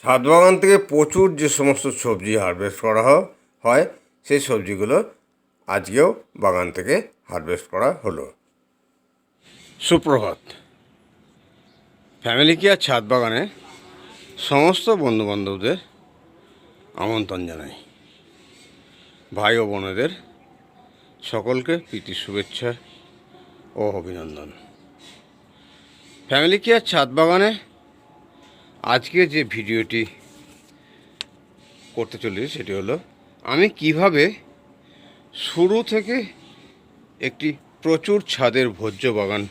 ছাদ বাগান থেকে প্রচুর যে সমস্ত সবজি হারভেস্ট করা হয় সেই সবজিগুলো আজকেও বাগান থেকে হারভেস্ট করা হলো। সুপ্রভাত। ফ্যামিলি কেয়ার ছাদ বাগানে সমস্ত বন্ধুবান্ধবদের আমন্ত্রণ জানাই। ভাই ও বোনেদের সকলকে প্রীতি শুভেচ্ছা ও অভিনন্দন। ফ্যামিলি কেয়ার ছাদ বাগানে আজকে যে ভিডিওটি করতে চলেছি সেটি হলো আমি কিভাবে শুরু থেকে একটি প্রচুর ছাদের ভোজ্য বাগান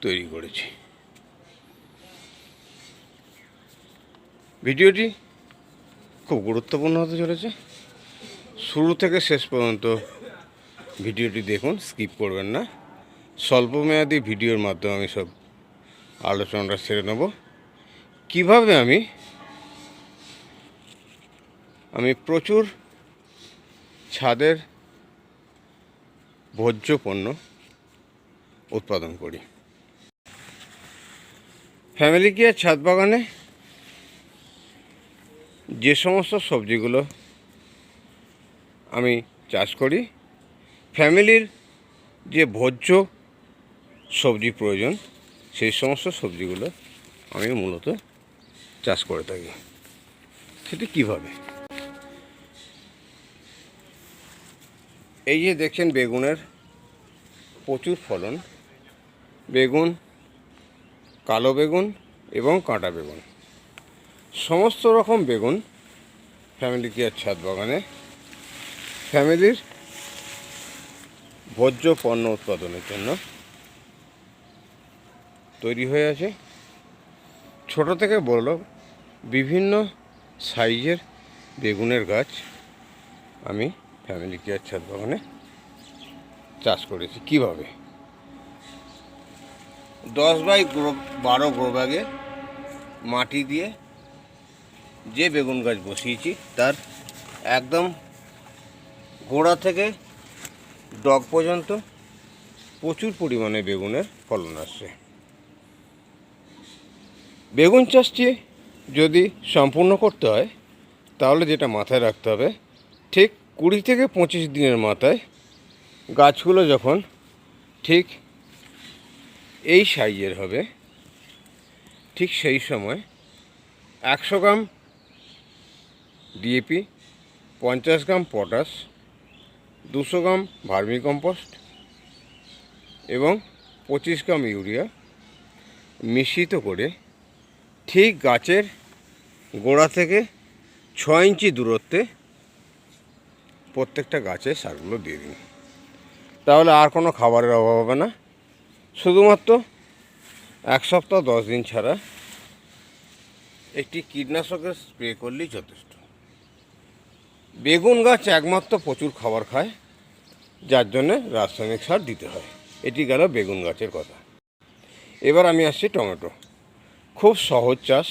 তৈরি করেছি। ভিডিওটি খুব গুরুত্বপূর্ণ হতে চলেছে। শুরু থেকে শেষ পর্যন্ত ভিডিওটি দেখুন, স্কিপ করবেন না। স্বল্পমেয়াদী ভিডিওর মাধ্যমে আমি সব আলোচনাটা সেরে নেব। কীভাবে আমি প্রচুর ছাদের ভোজ্য পণ্য উৎপাদন করি। ফ্যামিলি কেয়ার ছাদ বাগানে যে সমস্ত সবজিগুলো আমি চাষ করি, ফ্যামিলির যে ভোজ্য সবজি প্রয়োজন সেই সমস্ত সবজিগুলো আমি মূলত চাষ করে থাকি। সেটি কীভাবে? এই যে দেখছেন বেগুনের প্রচুর ফলন, বেগুন, কালো বেগুন এবং কাঁটা বেগুন, সমস্ত রকম বেগুন ফ্যামিলি কেয়ার ছাদ বাগানে ফ্যামিলির ভোজ্য পণ্য উৎপাদনের জন্য তৈরি হয়ে আছে। ছোট থেকে বড় বিভিন্ন সাইজের বেগুনের গাছ আমি ফ্যামিলি কেয়ার ছাদ বাগানে চাষ করেছি। কীভাবে? 10x12 গ্রো ব্যাগে মাটি দিয়ে যে বেগুন গাছ বসিয়েছি তার একদম গোড়া থেকে ডগ পর্যন্ত প্রচুর পরিমাণে বেগুনের ফলন আসছে। বেগুন চাষটি যদি সম্পূর্ণ করতে হয় তাহলে যেটা মাথায় রাখতে হবে, ঠিক 20 থেকে 25 দিনের মাথায় গাছগুলো যখন ঠিক এই সাইজের হবে, ঠিক সেই সময় 100 গ্রাম ডিএপি, 50 গ্রাম পটাশ, 200 গ্রাম ভার্মি কম্পোস্ট এবং 25 গ্রাম ইউরিয়া মিশ্রিত করে ঠিক গাছের গোড়া থেকে 6 ইঞ্চি দূরত্বে প্রত্যেকটা গাছে সারগুলো দিয়ে দিন। তাহলে আর কোনো খাবারের অভাব হবে না। শুধুমাত্র 1 সপ্তাহ 10 দিন ছাড়া একটি কীটনাশকের স্প্রে করলেই যথেষ্ট। বেগুন গাছ একমাত্র প্রচুর খাবার খায়, যার জন্যে রাসায়নিক সার দিতে হয়। এটি গেল বেগুন গাছের কথা। এবার আমি আসছি টমেটো। খুব সহজ চাষ।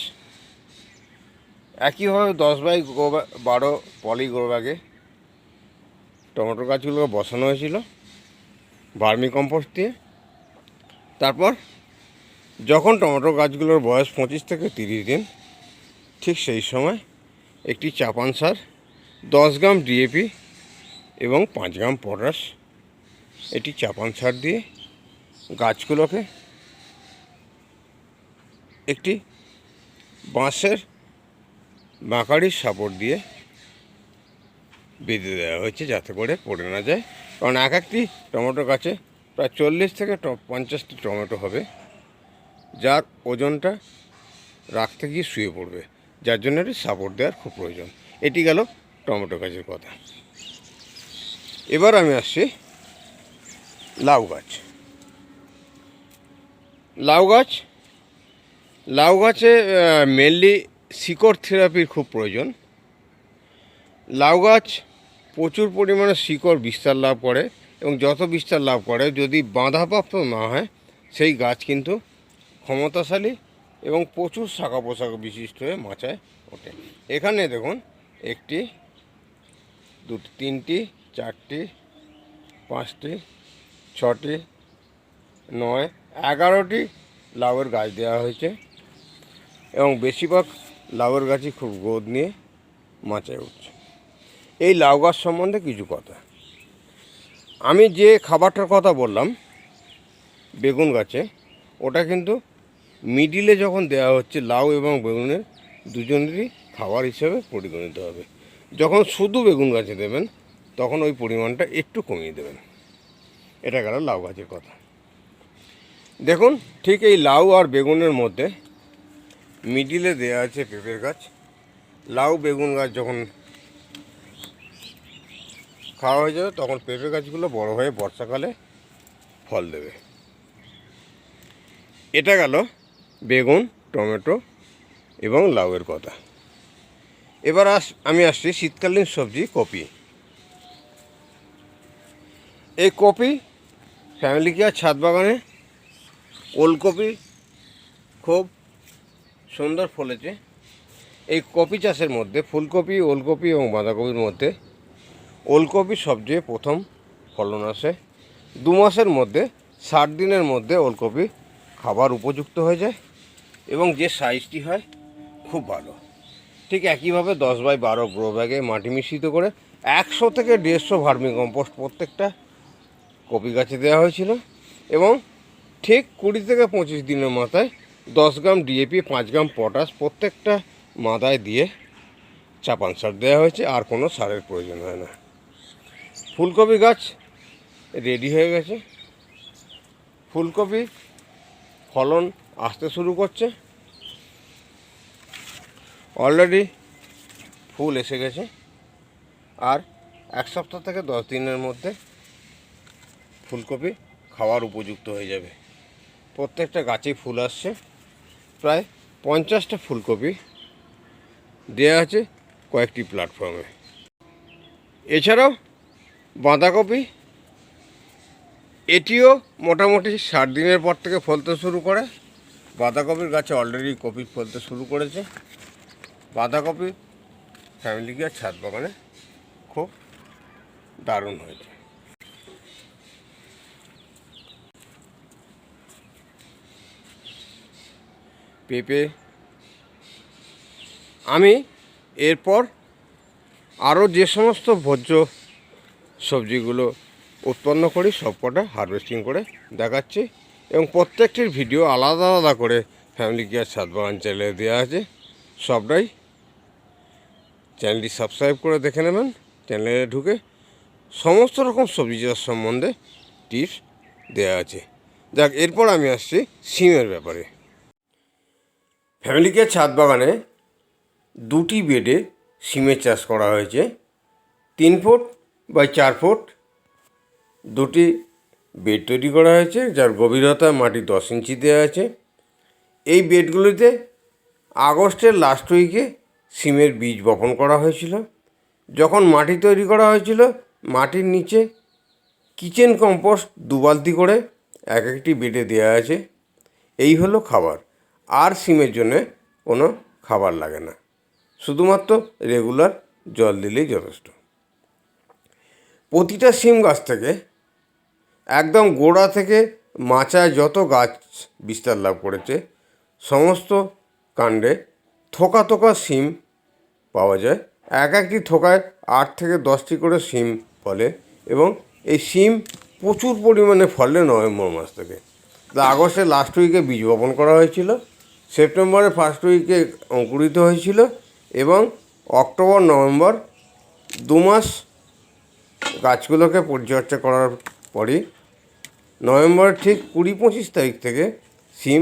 একইভাবে 10x12 পলি গ্রো ব্যাগে টমেটো গাছগুলোকে বসানো হয়েছিল ভার্মি কম্পোস্ট দিয়ে। তারপর যখন টমেটো গাছগুলোর বয়স 25 থেকে 30 দিন, ঠিক সেই সময় একটি চাপান সার 10 গ্রাম ডিএপি এবং 5 গ্রাম পটাশ এটি চাপান সার দিয়ে গাছগুলোকে একটি বাঁশের বাঁকাড়ির সাপোর্ট দিয়ে বেঁধে দেওয়া হয়েছে যাতে করে পড়ে না যায়। কারণ একটি টমেটো গাছে প্রায় 40 থেকে 50টি টমেটো হবে, যার ওজনটা রাখতে গিয়ে শুয়ে পড়বে, যার জন্য এটি সাপোর্ট দেওয়ার খুব প্রয়োজন। এটি গেল টমেটো গাছের কথা। এবার আমি আসছি লাউ গাছ। লাউ গাছে মেনলি শিকড় থেরাপির খুব প্রয়োজন। লাউ গাছ প্রচুর পরিমাণে শিকড় বিস্তার লাভ করে এবং যত বিস্তার লাভ করে যদি বাঁধাপ্রাপ্ত না হয় সেই গাছ কিন্তু ক্ষমতাশালী এবং প্রচুর শাখা পোশাক বিশিষ্ট হয়ে মাচায় ওঠে। এখানে দেখুন 1টি 2টি 3টি 4টি 5টি 6টি 9 11টি লাউয়ের গাছ দেওয়া হয়েছে এবং বেশিরভাগ লাউয়ের গাছই খুব গ্রোথ নিয়ে মাচায় উঠছে। এই লাউ গাছ সম্বন্ধে কিছু কথা। আমি যে খাবারটার কথা বললাম বেগুন গাছে, ওটা কিন্তু মিডিলে যখন দেওয়া হচ্ছে লাউ এবং বেগুনের দুজনেরই খাবার হিসেবে পরিগণিত হবে। যখন শুধু বেগুন গাছে দেবেন তখন ওই পরিমাণটা একটু কমিয়ে দেবেন। এটা গেল লাউ গাছের কথা। দেখুন, ঠিক এই লাউ আর বেগুনের মধ্যে মিডিলে দেওয়া আছে পেঁপের গাছ। লাউ বেগুন গাছ যখন খাওয়া হয়ে যাবে তখন পেঁপে গাছগুলো বড় হয়ে বর্ষাকালে ফল দেবে। এটা গেল বেগুন, টমেটো এবং লাউয়ের কথা। এবার আমি আসছি শীতকালীন সবজি কপি। এই কপি ফ্যামিলি কেয়ার ছাদ বাগানে ওলকপি খুব সুন্দর ফলেছে। এই কপি চাষের মধ্যে ফুলকপি, ওলকপি এবং বাঁধাকপির মধ্যে ওলকপি সবচেয়ে প্রথম ফলন আসে। 2 মাসের মধ্যে 60 দিনের মধ্যে ওলকপি খাবার উপযুক্ত হয়ে যায় এবং যে সাইজটি হয় খুব ভালো। ঠিক একইভাবে 10x12 গ্রো ব্যাগে মাটি মিশ্রিত করে 100 থেকে 150 ভার্মি কম্পোস্ট প্রত্যেকটা কপি গাছে দেওয়া হয়েছিল এবং ঠিক 20 থেকে 25 দিনের মাথায় 10 গ্রাম ডিএপি, 5 গ্রাম পটাশ প্রত্যেকটা মাদায় দিয়ে চাপান সার দেওয়া হয়েছে। আর কোনো সারের প্রয়োজন হয় না। ফুলকপি গাছ রেডি হয়ে গেছে। ফুলকপি ফলন আসতে শুরু করছে। অলরেডি ফুল এসে গেছে আর 1 সপ্তাহ থেকে 10 দিনের মধ্যে ফুলকপি খাওয়ার উপযুক্ত হয়ে যাবে। প্রত্যেকটা গাছেই ফুল আসছে। প্রায় 50টা ফুলকপি দেওয়া আছে কয়েকটি প্ল্যাটফর্মে। এছাড়াও বাঁধাকপি, এটিও মোটামুটি 60 দিনের পর থেকে ফলতে শুরু করে। বাঁধাকপির গাছে অলরেডি কপি ফলতে শুরু করেছে। বাঁধাকপি ফ্যামিলি কেয়ার ছাদ বাগানে খুব দারুণ হয়েছে। পেঁপে, আমি এরপর আরও যে সমস্ত ভোজ্য সবজিগুলো উৎপন্ন করি সবকটা হারভেস্টিং করে দেখাচ্ছি এবং প্রত্যেকটির ভিডিও আলাদা আলাদা করে ফ্যামিলি কেয়ার ছাদ বাগান চ্যানেলে দেওয়া আছে। সবটাই চ্যানেলটি সাবস্ক্রাইব করে দেখে নেবেন। চ্যানেলে ঢুকে সমস্ত রকম সবজি চাষ সম্বন্ধে টিপস দেওয়া আছে। যাক, এরপর আমি আসছি সিমের ব্যাপারে। ফ্যামিলি কেয়ার ছাদ বাগানে 2টি বেডে সিমের চাষ করা হয়েছে। 3 ফুট বাই 4 ফুট 2টি বেড তৈরি করা হয়েছে, যার গভীরতা মাটি 10 ইঞ্চি দেওয়া আছে। এই বেডগুলিতে আগস্টের লাস্ট উইকে সিমের বীজ বপন করা হয়েছিল। যখন মাটি তৈরি করা হয়েছিল, মাটির নিচে কিচেন কম্পোস্ট 2 বালতি করে একটি বেডে দেওয়া আছে। এই হলো খাবার। আর সিমের জন্য কোনো খাবার লাগে না, শুধুমাত্র রেগুলার জল দিলেই যথেষ্ট। প্রতিটা সিম গাছ থেকে একদম গোড়া থেকে মাচায় যত গাছ বিস্তার লাভ করেছে সমস্ত কাণ্ডে থোকা থোকা সিম পাওয়া যায়। একটি থোকায় 8 থেকে 10টি করে সিম ফলে এবং এই সিম প্রচুর পরিমাণে ফলে নভেম্বর মাস থেকে। আগস্টের লাস্ট উইকে বীজ বপন করা হয়েছিল, সেপ্টেম্বরের ফার্স্ট উইকে অঙ্কুরিত হয়েছিল এবং অক্টোবর নভেম্বর 2 মাস গাছগুলোকে পরিচর্যা করার পরই নভেম্বরের ঠিক 20-25 তারিখ থেকে সিম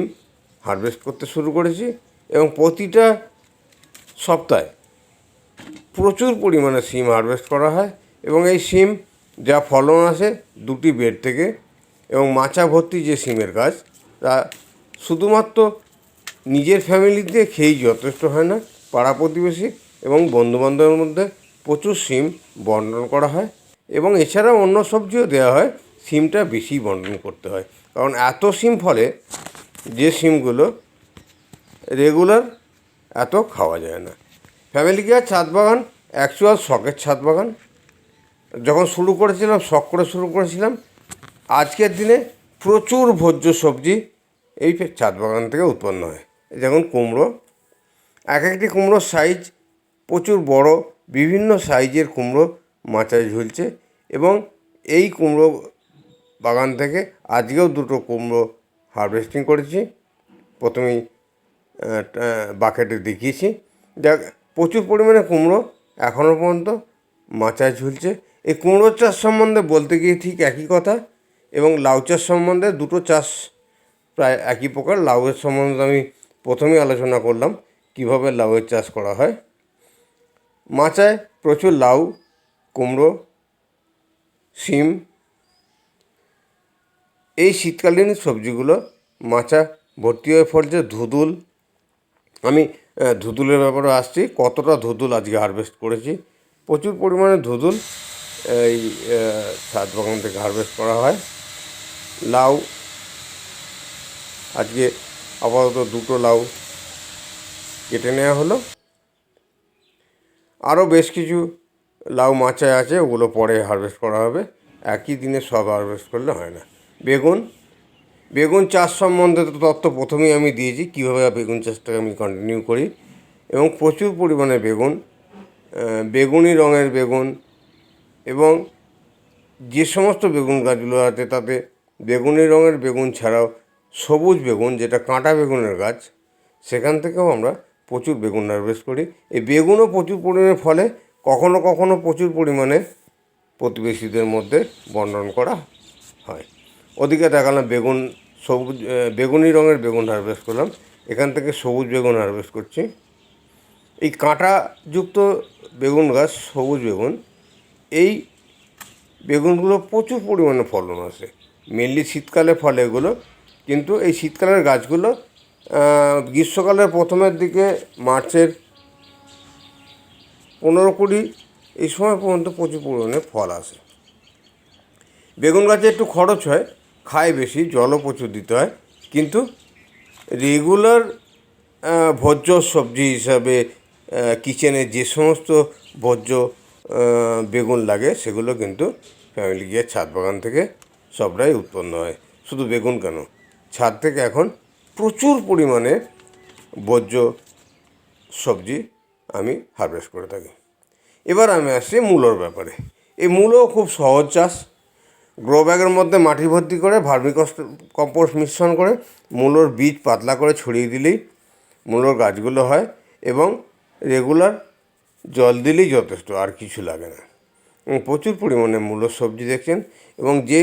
হারভেস্ট করতে শুরু করেছি এবং প্রতিটা সপ্তাহে প্রচুর পরিমাণে সিম হারভেস্ট করা হয় এবং এই সিম যা ফলন আসে 2টি বেড থেকে এবং মাচা ভর্তি যে সিমের গাছ তা শুধুমাত্র নিজের ফ্যামিলিতে খেয়েই যথেষ্ট হয় না, পাড়া প্রতিবেশী এবং বন্ধুবান্ধবের মধ্যে প্রচুর সিম বন্টন করা হয় এবং এছাড়াও অন্য সবজিও দেওয়া হয়। সিমটা বেশি বন্টন করতে হয় কারণ এত সিম ফলে যে সিমগুলো রেগুলার এত খাওয়া যায় না। ফ্যামিলি কেয়ার ছাদ বাগান অ্যাকচুয়াল শখের ছাদ বাগান। যখন শুরু করেছিলাম শখ করে শুরু করেছিলাম। আজকের দিনে প্রচুর ভোজ্য সবজি এই ছাদ বাগান থেকে উৎপন্ন হয়। যেমন কুমড়ো, এক একটি কুমড়োর সাইজ প্রচুর বড়, বিভিন্ন সাইজের কুমড়ো মাচায় ঝুলছে এবং এই কুমড়ো বাগান থেকে আজকেও দুটো কুমড়ো হারভেস্টিং করেছি। প্রথমেই বাকেটে দেখিয়েছি। যাক, প্রচুর পরিমাণে কুমড়ো এখনও পর্যন্ত মাচায় ঝুলছে। এই কুমড়ো চাষ সম্বন্ধে বলতে গিয়ে ঠিক একই কথা, এবং লাউ চাষ সম্বন্ধে দুটো চাষ প্রায় একই প্রকার। লাউয়ের সম্বন্ধে আমি প্রথমেই আলোচনা করলাম কিভাবে লাউয়ের চাষ করা হয়। মাচায় প্রচুর লাউ, কুমড়ো, শিম, এই শীতকালীন সবজিগুলো মাচা ভর্তি হয়ে ফলছে। ধুদুল, আমি ধুদুলের ব্যাপারে আসছি। কতটা ধুদুল আজকে হারভেস্ট করেছি, প্রচুর পরিমাণে ধুদুল এই ছাদ বাগান থেকে হারভেস্ট করা হয়। লাউ, আজকে আপাতত দুটো লাউ কেটে নেওয়া হলো। আরও বেশ কিছু লাউ মাচায় আছে, ওগুলো পরে হারভেস্ট করা হবে। একই দিনে সব হারভেস্ট করলে হয় না। বেগুন চাষ সম্বন্ধে তো তথ্য প্রথমেই আমি দিয়েছি, কীভাবে বেগুন চাষটাকে আমি কন্টিনিউ করি। এবং প্রচুর পরিমাণে বেগুন, বেগুনি রঙের বেগুন, এবং যে সমস্ত বেগুন গাছগুলো আছে তাতে বেগুনি রঙের বেগুন ছাড়াও সবুজ বেগুন, যেটা কাঁটা বেগুনের গাছ, সেখান থেকেও আমরা প্রচুর বেগুন হারভেস্ট করি। এই বেগুনও প্রচুর পরিমাণে ফলে, কখনো কখনো প্রচুর পরিমাণে প্রতিবেশীদের মধ্যে বন্টন করা হয়। ওদিকে দেখালাম বেগুন, সবুজ বেগুনি রঙের বেগুন হারভেস্ট করলাম, এখান থেকে সবুজ বেগুন হারভেস্ট করছি। এই কাঁটাযুক্ত বেগুন গাছ, সবুজ বেগুন, এই বেগুনগুলো প্রচুর পরিমাণে ফলন আসে। মেনলি শীতকালে ফলে এগুলো, কিন্তু এই শীতকালের গাছগুলো গ্রীষ্মকালের প্রথমের দিকে মার্চের 15-20 এই সময় পর্যন্ত প্রচুর পরিমাণে ফল আসে। বেগুন গাছে একটু খরচ হয়, খায় বেশি, জলও প্রচুর দিতে হয়, কিন্তু রেগুলার ভোজ্য সবজি হিসাবে কিচেনে যে সমস্ত ভোজ্য বেগুন লাগে সেগুলো কিন্তু ফ্যামিলি গিয়ে ছাদ বাগান থেকে সবটাই উৎপন্ন হয়। শুধু বেগুন কেন, ছাদ থেকে এখন প্রচুর পরিমাণে ভোজ্য সবজি আমি হারভেস্ট করে থাকি। এবার আমি আসছি মূলোর ব্যাপারে। এই মূলো খুব সহজ চাষ। গ্রো ব্যাগের মধ্যে মাটি ভর্তি করে কম্পোস্ট মিশ্রণ করে মূলোর বীজ পাতলা করে ছড়িয়ে দিলেই মূলোর গাছগুলো হয়, এবং রেগুলার জল দিলেই যথেষ্ট, আর কিছু লাগে না। প্রচুর পরিমাণে মূলোর সবজি দেখছেন, এবং যে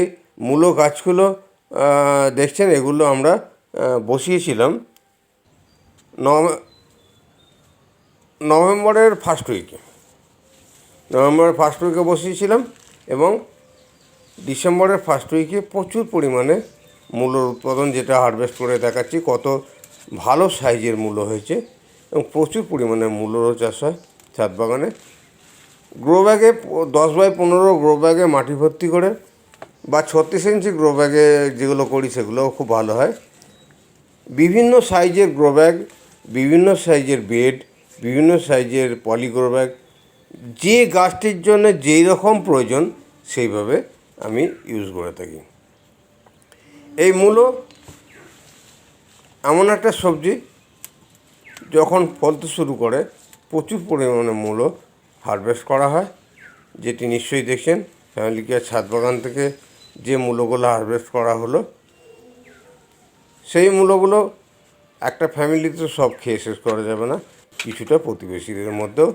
মূলো গাছগুলো দেখছেন এগুলো আমরা বসিয়েছিলাম নভেম্বরের ফার্স্ট উইকে বসিয়েছিলাম, এবং ডিসেম্বরের ফার্স্ট উইকে প্রচুর পরিমাণে মূলোর উৎপাদন, যেটা হারভেস্ট করে দেখাচ্ছি কত ভালো সাইজের মূলো হয়েছে, এবং প্রচুর পরিমাণে মূলোরও চাষ হয় ছাদ বাগানে। গ্রো ব্যাগে 10x15 গ্রো ব্যাগে মাটি ভর্তি করে, বা 36 ইঞ্চি গ্রো ব্যাগে যেগুলো করি সেগুলোও খুব ভালো হয়। বিভিন্ন সাইজের গ্রো ব্যাগ, বিভিন্ন সাইজের বেড, বিভিন্ন সাইজের পলি গ্রো ব্যাগ, যে গাছটির জন্য যেই রকম প্রয়োজন সেইভাবে আমি ইউজ করে থাকি। এই মূলো এমন একটা সবজি, যখন ফলতে শুরু করে প্রচুর পরিমাণে মূলো হারভেস্ট করা হয়, যেটি নিশ্চয়ই দেখছেন ফ্যামিলি কেয়ার ছাদ বাগান থেকে যে মূলোগুলো হারভেস্ট করা হলো। সেই মূলোগুলো একটা ফ্যামিলিতে সব খেয়ে শেষ করা যাবে না, কিছুটা প্রতিবেশীদের মধ্যেও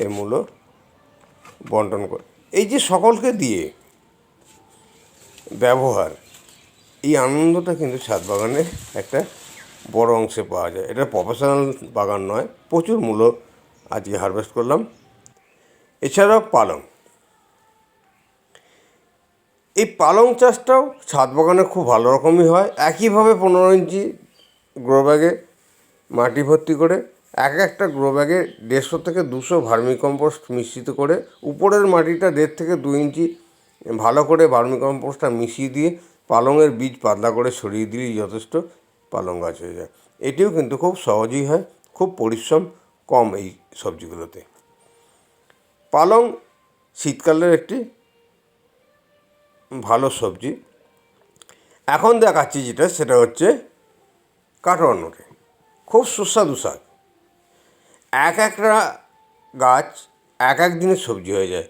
এই মূলো বন্টন করে। এই যে সকলকে দিয়ে ব্যবহার, এই আনন্দটা কিন্তু ছাদ বাগানের একটা বড় অংশে পাওয়া যায়। এটা প্রফেশনাল বাগান নয়। প্রচুর মূলো আজকে হারভেস্ট করলাম। এছাড়াও পালং, এই পালং চাষটাও ছাদ বাগানে খুব ভালো রকমই হয়। একইভাবে 15 ইঞ্চি গ্রো ব্যাগে মাটি ভর্তি করে একটা গ্রো ব্যাগে 150 থেকে 200 ভার্মি কম্পোস্ট মিশ্রিত করে, উপরের মাটিটা 1.5 থেকে 2 ইঞ্চি ভালো করে ভার্মি কম্পোস্টটা মিশিয়ে দিয়ে পালংয়ের বীজ পাতলা করে ছড়িয়ে দিলেই যথেষ্ট, পালং গাছ হয়ে যায়। এটিও কিন্তু খুব সহজেই হয়, খুব পরিশ্রম কম এই সবজিগুলোতে। পালং শীতকালের একটি ভালো সবজি। এখন দেখাচ্ছি যেটা, সেটা হচ্ছে কাটোয়া নোটে, খুব সুস্বাদু শাক। এক একটা গাছ এক এক দিনের সবজি হয়ে যায়।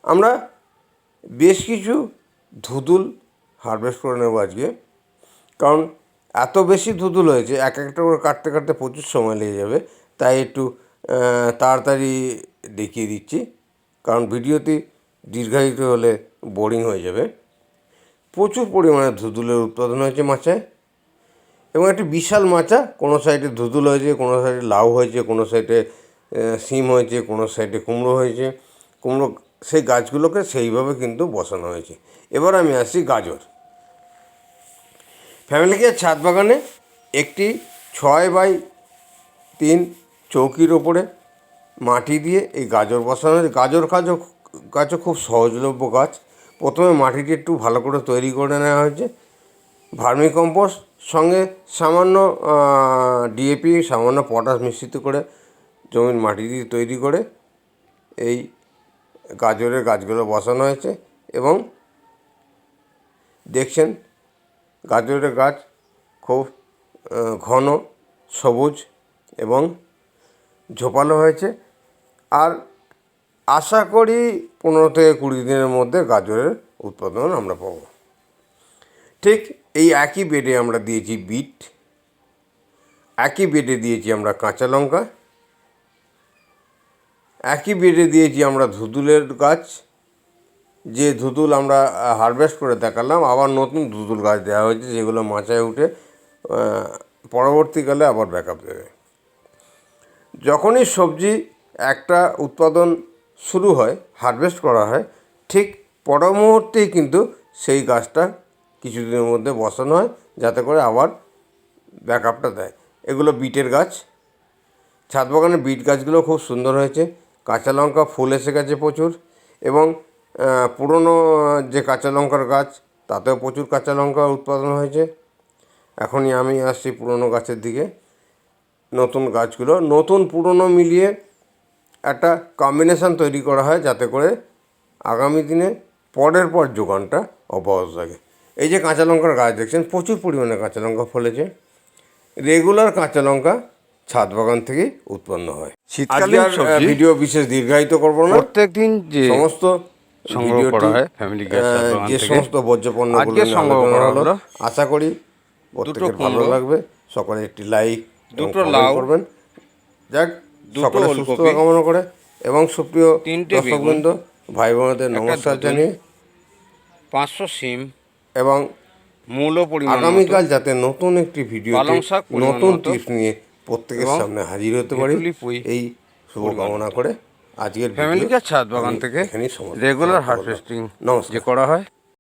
আমরা বেশ কিছু ধুতুল হারভেস্ট করে নেবো আজকে, কারণ এত বেশি ধুতুল হয়েছে, এক একটা করে কাটতে কাটতে প্রচুর সময় লেগে যাবে। তাই একটু তাড়াতাড়ি দেখিয়ে দিচ্ছি, কারণ ভিডিওটি দীর্ঘায়িত হলে বোরিং হয়ে যাবে। প্রচুর পরিমাণে ধুতুলের উৎপাদন হয়েছে মাচায়, এবং একটি বিশাল মাচা। কোনো সাইডে ধুতুল হয়েছে, কোনো সাইডে লাউ হয়েছে, কোনো সাইডে সিম হয়েছে, কোনো সাইডে কুমড়ো হয়েছে। কুমড়ো সেই গাছগুলোকে সেইভাবে কিন্তু বসানো হয়েছে। এবার আমি আসছি গাজর। ফ্যামিলি কেয়ার ছাদ বাগানে একটি 6x3 চৌকির ওপরে মাটি দিয়ে এই গাজর বসানো হয়েছে। গাছও খুব সহজলভ্য গাছ। প্রথমে মাটিটি একটু ভালো করে তৈরি করে নেওয়া হয়েছে। ভার্মি কম্পোস্ট সঙ্গে সামান্য ডিএপি, সামান্য পটাশ মিশ্রিত করে জমির মাটি দিয়ে তৈরি করে এই গাজরের গাছগুলো বসানো হয়েছে। এবং দেখছেন গাজরের গাছ খুব ঘন, সবুজ এবং ঝোপালো হয়েছে। আর আশা করি 15 থেকে 20 দিনের মধ্যে গাজরের উৎপাদন আমরা পাব। ঠিক এই একই বেডে আমরা দিয়েছি বিট, একই বেডে দিয়েছি আমরা কাঁচা লঙ্কা, একই বেডে দিয়েছি আমরা ধুতুলের গাছ। যে ধুতুল আমরা হারভেস্ট করে দেখালাম, আবার নতুন ধুতুল গাছ দেওয়া হয়েছে, যেগুলো মাচায় উঠে পরবর্তীকালে আবার ব্যাকআপ দেবে। যখনই সবজি একটা উৎপাদন শুরু হয়, হারভেস্ট করা হয়, ঠিক পর মুহূর্তেই কিন্তু সেই গাছটা কিছুদিনের মধ্যে বসানো হয়, যাতে করে আবার ব্যাকআপটা দেয়। এগুলো বিটের গাছ। ছাদ বাগানে বিট গাছগুলো খুব সুন্দর হয়েছে। কাঁচা লঙ্কা ফুল এসে গেছে প্রচুর, এবং পুরনো যে কাঁচা লঙ্কার গাছ, তাতেও প্রচুর কাঁচা লঙ্কা উৎপাদন হয়েছে। এখনই আমি আসছি পুরনো গাছের দিকে। নতুন গাছগুলো, নতুন পুরনো মিলিয়ে একটা কম্বিনেশান তৈরি করা হয়, যাতে করে আগামী দিনে পরের পর যোগানটা অব্যাহত থাকে। এই যে কাঁচা লঙ্কার গাছ দেখছেন, প্রচুর পরিমাণে কাঁচা লঙ্কা ফলেছে। রেগুলার কাঁচা লঙ্কা ছাদ বাগান থেকেই উৎপন্ন হয়। শীতকালীন ভিডিও বিশেষ দীর্ঘায়িত করবো না। প্রত্যেকদিন যে সমস্ত সংগ্রহ করা হয় ফ্যামিলি গ্যাস যে সমস্ত বর্জ্যপণ্যগুলো সংগ্রহ করা হলো, আশা করি প্রত্যেকের ভালো লাগবে। সকলে একটি লাইক, দুটো লাউ করবেন। যাক, সকলে সুস্থ কামনা করে এবং সুপ্রিয় দর্শকবৃন্দ, ভাই বোনদের নমস্কার জানিয়ে 500 সিম এবং মূলও পরিমাণ আগামীকাল যাতে নতুন একটি ভিডিও, নতুন টিপস নিয়ে প্রত্যেকের সামনে হাজির হতে পারি, এই শুভকামনা করে আজকের ফ্যামিলি কেয়ার ছাদ বাগান থেকে রেগুলার হারভেস্টিং যে করা হয়